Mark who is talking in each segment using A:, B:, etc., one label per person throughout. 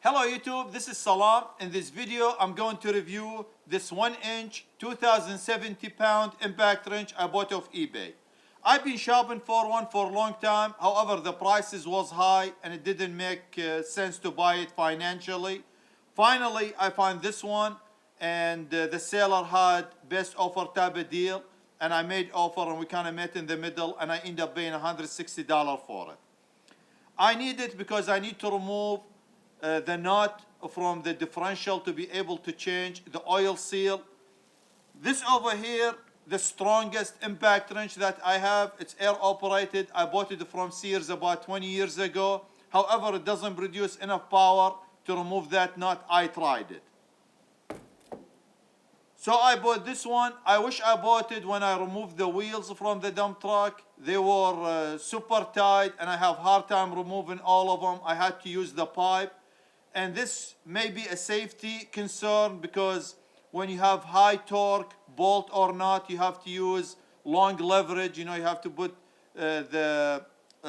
A: Hello YouTube, this is Salam. In this video, I'm going to review this 1-inch, 2,070 pound impact wrench I bought off eBay. I've been shopping for one for a long time. However, the prices was high and it didn't make sense to buy it financially. Finally, I found this one and the seller had best offer type of deal and I made offer and we kind of met in the middle and I ended up paying $160 for it. I need it because I need to remove the nut from the differential to be able to change the oil seal. This over here, the strongest impact wrench that I have, it's air operated. I bought it from Sears about 20 years ago. However, it doesn't produce enough power to remove that nut. I tried it. So I bought this one. I wish I bought it when I removed the wheels from the dump truck. They were super tight and I have a hard time removing all of them. I had to use the pipe. And this may be a safety concern because when you have high torque, bolt or not, you have to use long leverage. You know, you have to put the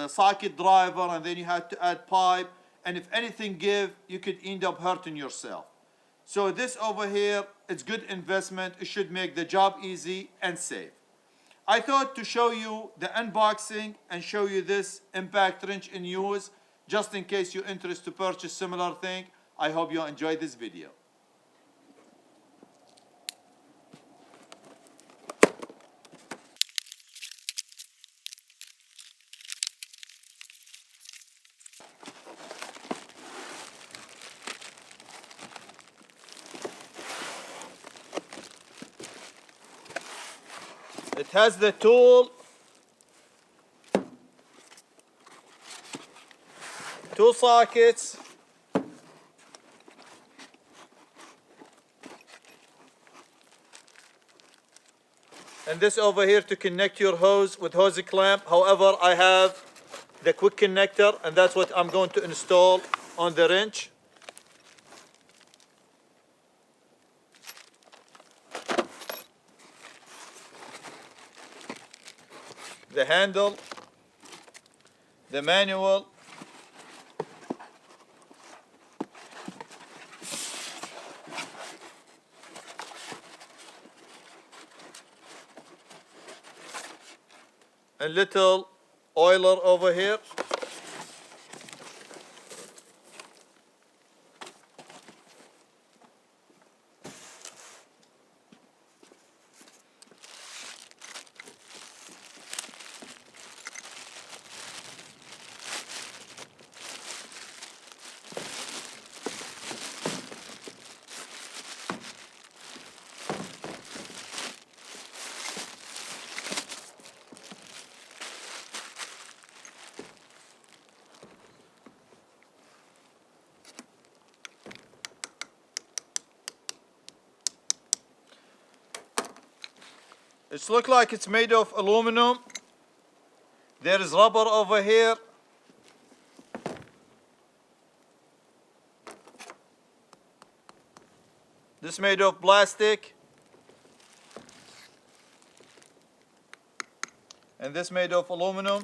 A: socket driver and then you have to add pipe. And if anything give, you could end up hurting yourself. So this over here, it's good investment. It should make the job easy and safe. I thought to show you the unboxing and show you this impact wrench in use, just in case you're interested to purchase similar thing. I hope you enjoy this video. It has the tool, two sockets, and this over here to connect your hose with hose clamp. However, I have the quick connector and that's what I'm going to install on the wrench. The handle, the manual, a little oiler over here. It looks like it's made of aluminum. There is rubber over here. This made of plastic. And this made of aluminum.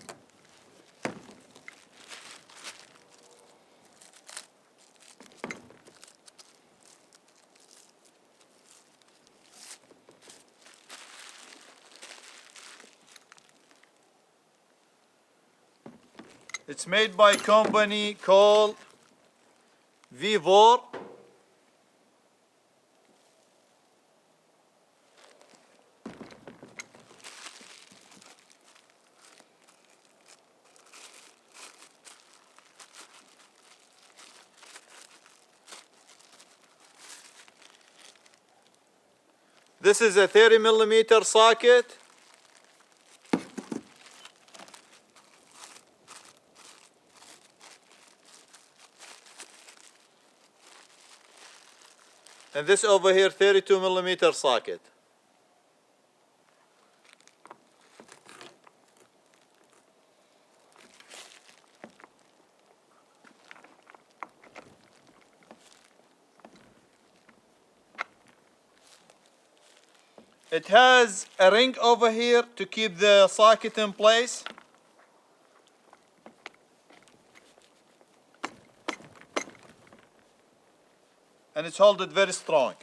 A: It's made by a company called VEVOR. This is a 30mm socket. And this over here, 32mm socket. It has a ring over here to keep the socket in place. and it's held it very strong.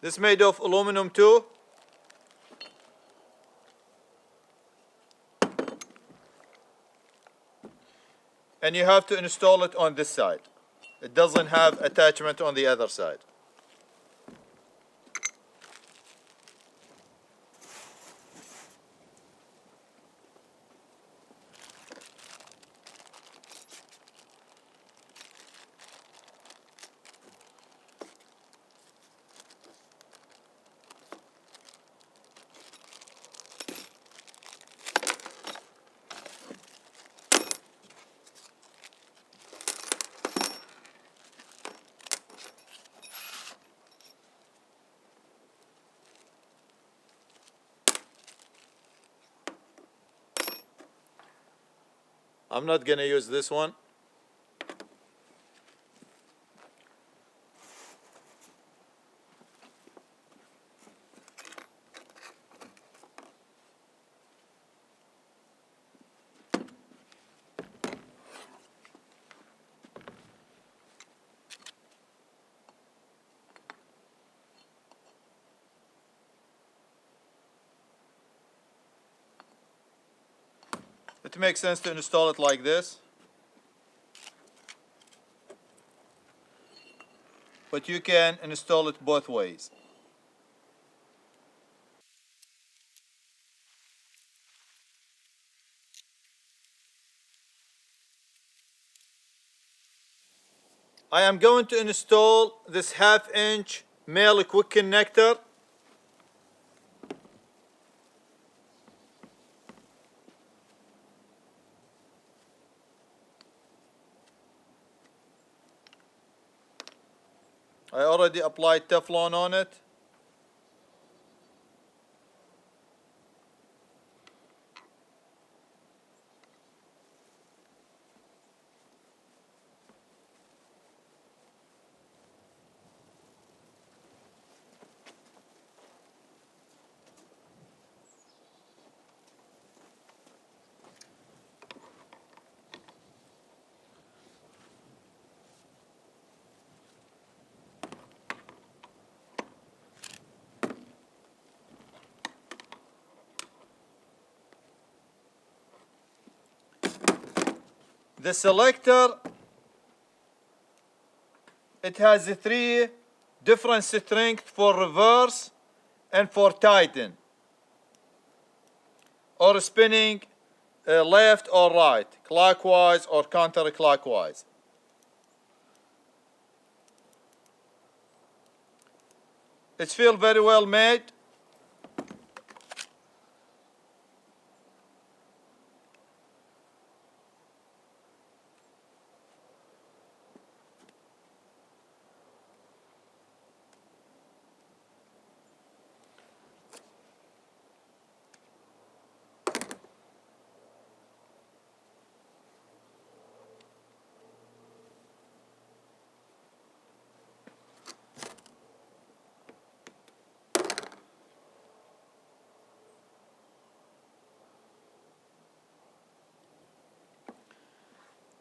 A: This is made of aluminum too. And you have to install it on this side. It doesn't have attachment on the other side. I'm not gonna use this one. It makes sense to install it like this. But you can install it both ways. I am going to install this 1/2 inch male quick connector. I already applied Teflon on it. The selector, it has 3 different strength for reverse and for tighten, or spinning left or right, clockwise or counterclockwise. It's feel very well made.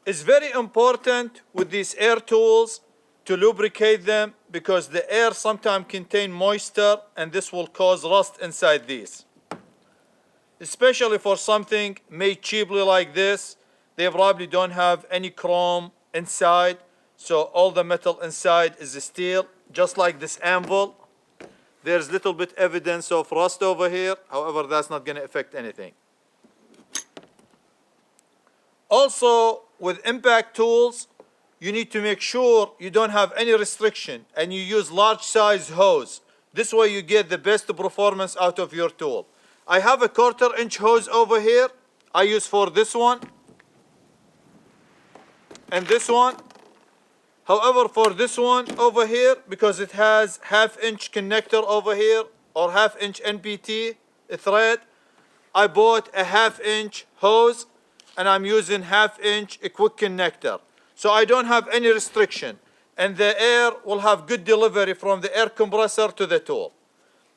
A: It's very important with these air tools to lubricate them because the air sometimes contain moisture and this will cause rust inside these. Especially for something made cheaply like this, they probably don't have any chrome inside, so all the metal inside is steel, just like this anvil. There's little bit evidence of rust over here, however that's not going to affect anything. Also, with impact tools, you need to make sure you don't have any restriction and you use large size hose. This way you get the best performance out of your tool. I have a 1/4 inch hose over here. I use for this one and this one. However, for this one over here, because it has 1/2 inch connector over here or 1/2 inch NPT thread, I bought a 1/2 inch hose. and I'm using 1/2 inch quick connector. So I don't have any restriction, and the air will have good delivery from the air compressor to the tool.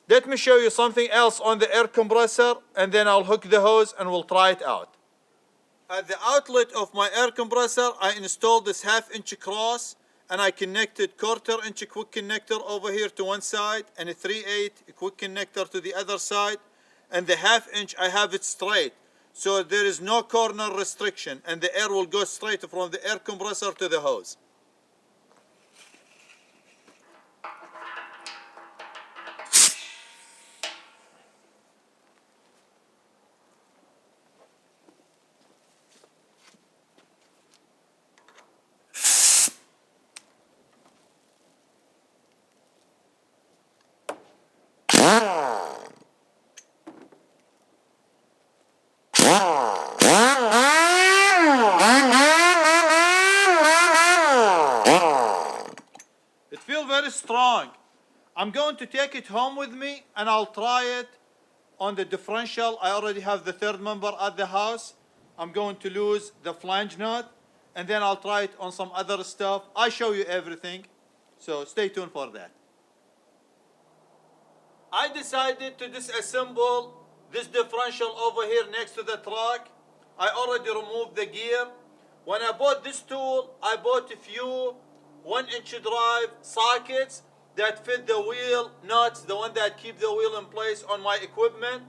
A: Let me show you something else on the air compressor, and then I'll hook the hose and we'll try it out. At the outlet of my air compressor, I installed this 1/2 inch cross, and I connected 1/4 inch quick connector over here to one side and a 3/8 quick connector to the other side, and the 1/2 inch I have it straight, so there is no corner restriction, and the air will go straight from the air compressor to the hose. It feels very strong. I'm going to take it home with me and I'll try it on the differential. I already have the third member at the house. I'm going to lose the flange nut, and then I'll try it on some other stuff. I show you everything, so stay tuned for that. I decided to disassemble this differential over here next to the truck. I already removed the gear. When I bought this tool, I bought a few 1-inch drive sockets that fit the wheel nuts, the one that keep the wheel in place on my equipment.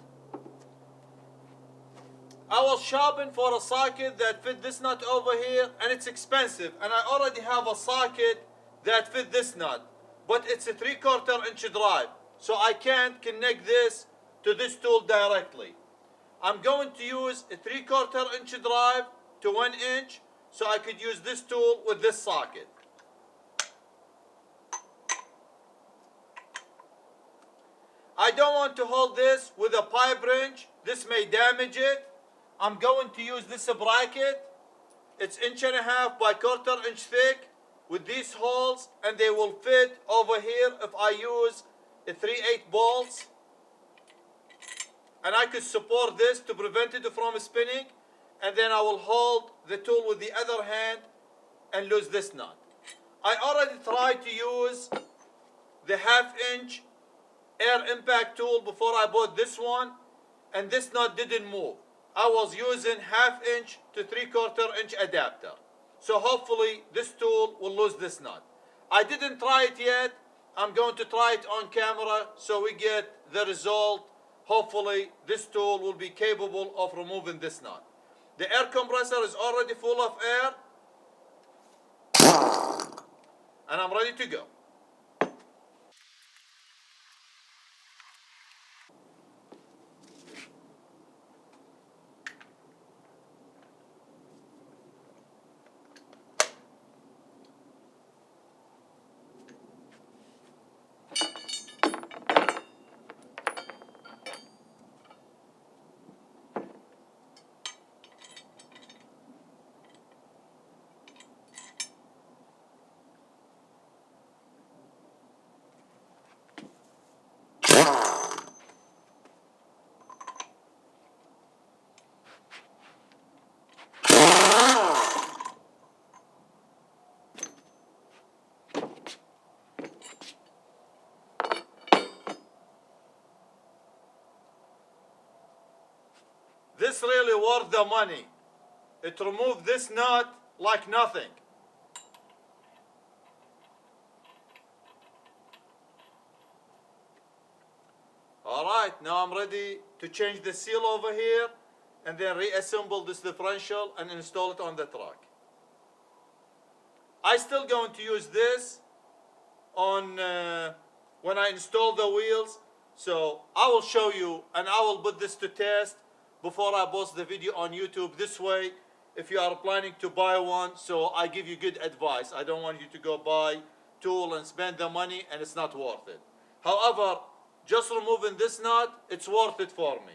A: I was shopping for a socket that fit this nut over here, and it's expensive, and I already have a socket that fit this nut, but it's a 3/4 inch drive, so I can't connect this to this tool directly. I'm going to use a 3/4 inch drive to 1 inch, so I could use this tool with this socket. I don't want to hold this with a pipe wrench. This may damage it. I'm going to use this bracket. It's 1.5 by 1/4 inch thick with these holes, and they will fit over here if I use a 3/8 bolts. And I could support this to prevent it from spinning, and then I will hold the tool with the other hand and lose this nut. I already tried to use the 1/2 inch air impact tool before I bought this one, and this nut didn't move. I was using 1/2 inch to 3/4 inch adapter. So hopefully this tool will lose this nut. I didn't try it yet. I'm going to try it on camera so we get the result. Hopefully this tool will be capable of removing this nut. The air compressor is already full of air, and I'm ready to go. This really worth the money. It removed this nut like nothing. Alright, now I'm ready to change the seal over here and then reassemble this differential and install it on the truck. I'm still going to use this on when I install the wheels, so I will show you and I will put this to test before I post the video on YouTube. This way, if you are planning to buy one, so I give you good advice. I don't want you to go buy tool and spend the money and it's not worth it. However, just removing this nut, it's worth it for me.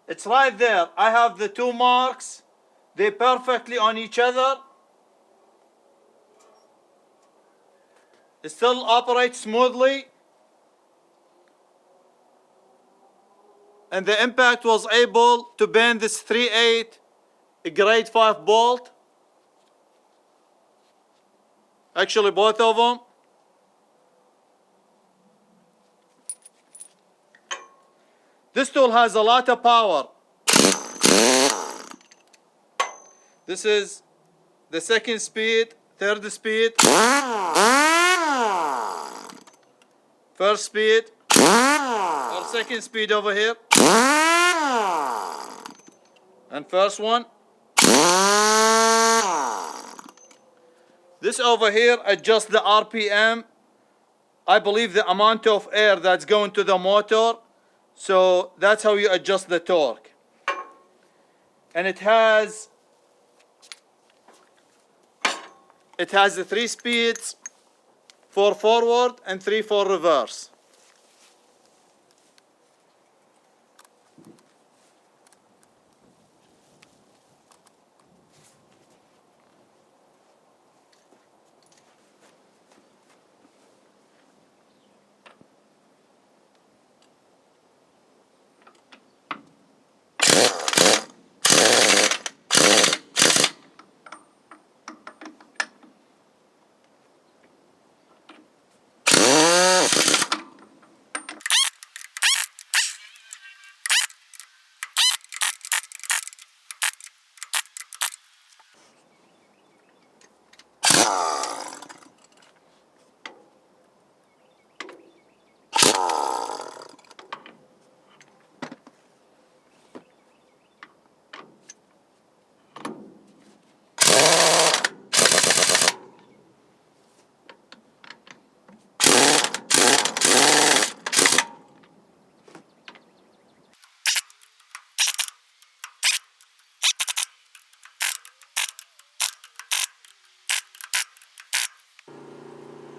A: It's right there. I have the two marks. They're perfectly on each other. It still operates smoothly. And the impact was able to bend this 3/8 grade 5 bolt. Actually, both of them. This tool has a lot of power. This is the second speed, third speed, first speed, or second speed over here, and first one. This over here adjusts the RPM. I believe the amount of air that's going to the motor. So that's how you adjust the torque. And it has the 3 speeds, 4 forward and 3 for reverse.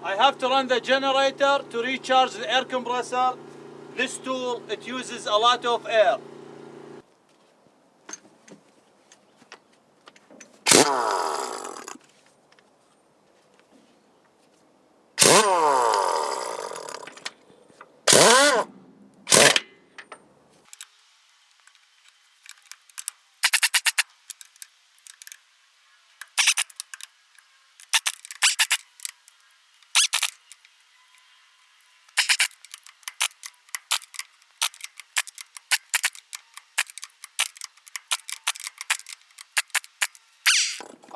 A: I have to run the generator to recharge the air compressor. This tool, it uses a lot of air.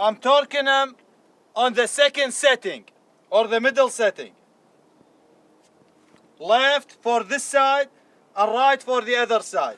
A: I'm torquing them on the second setting or the middle setting. Left for this side and right for the other side.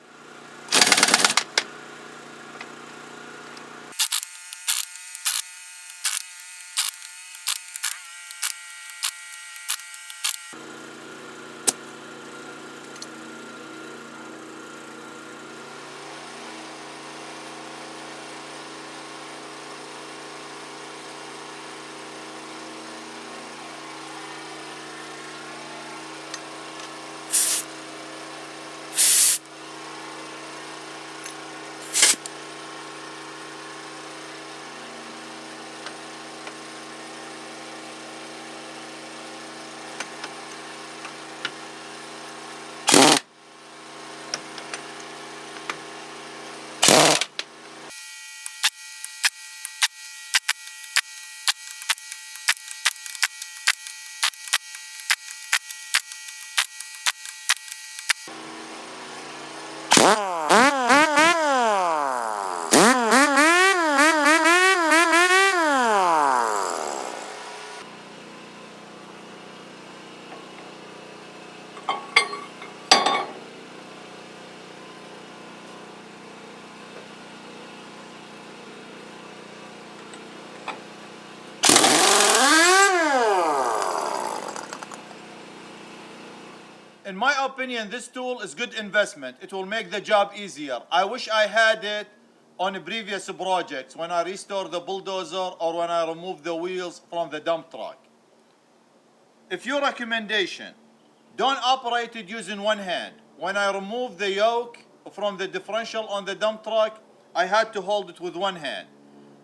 A: In my opinion, this tool is good investment. It will make the job easier. I wish I had it on previous projects when I restore the bulldozer or when I remove the wheels from the dump truck. If your recommendation, don't operate it using one hand. When I remove the yoke from the differential on the dump truck, I had to hold it with one hand.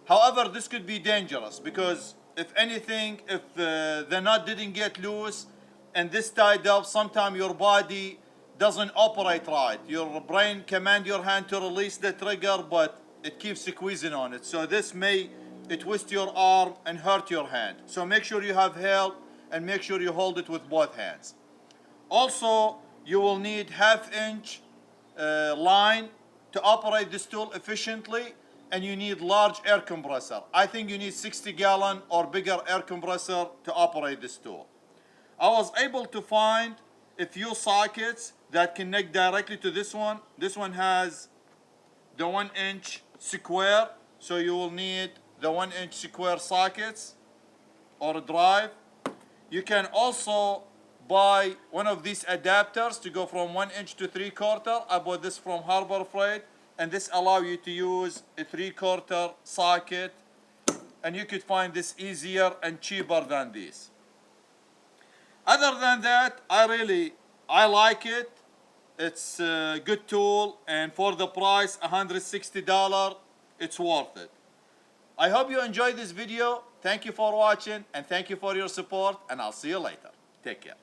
A: However, this could be dangerous because if anything, if the nut didn't get loose and this tied up, sometimes your body doesn't operate right. Your brain command your hand to release the trigger, but it keeps squeezing on it. So this may twist your arm and hurt your hand. So make sure you have help and make sure you hold it with both hands. Also, you will need 1/2 inch line to operate this tool efficiently, and you need large air compressor. I think you need 60-gallon or bigger air compressor to operate this tool. I was able to find a few sockets that connect directly to this one. This one has the 1-inch square, so you will need the 1-inch square sockets or a drive. You can also buy one of these adapters to go from 1 inch to 3/4. I bought this from Harbor Freight, and this allows you to use a 3/4 socket, and you could find this easier and cheaper than these. Other than that, I like it. It's a good tool, and for the price, $160, it's worth it. I hope you enjoyed this video. Thank you for watching, and thank you for your support, and I'll see you later. Take care.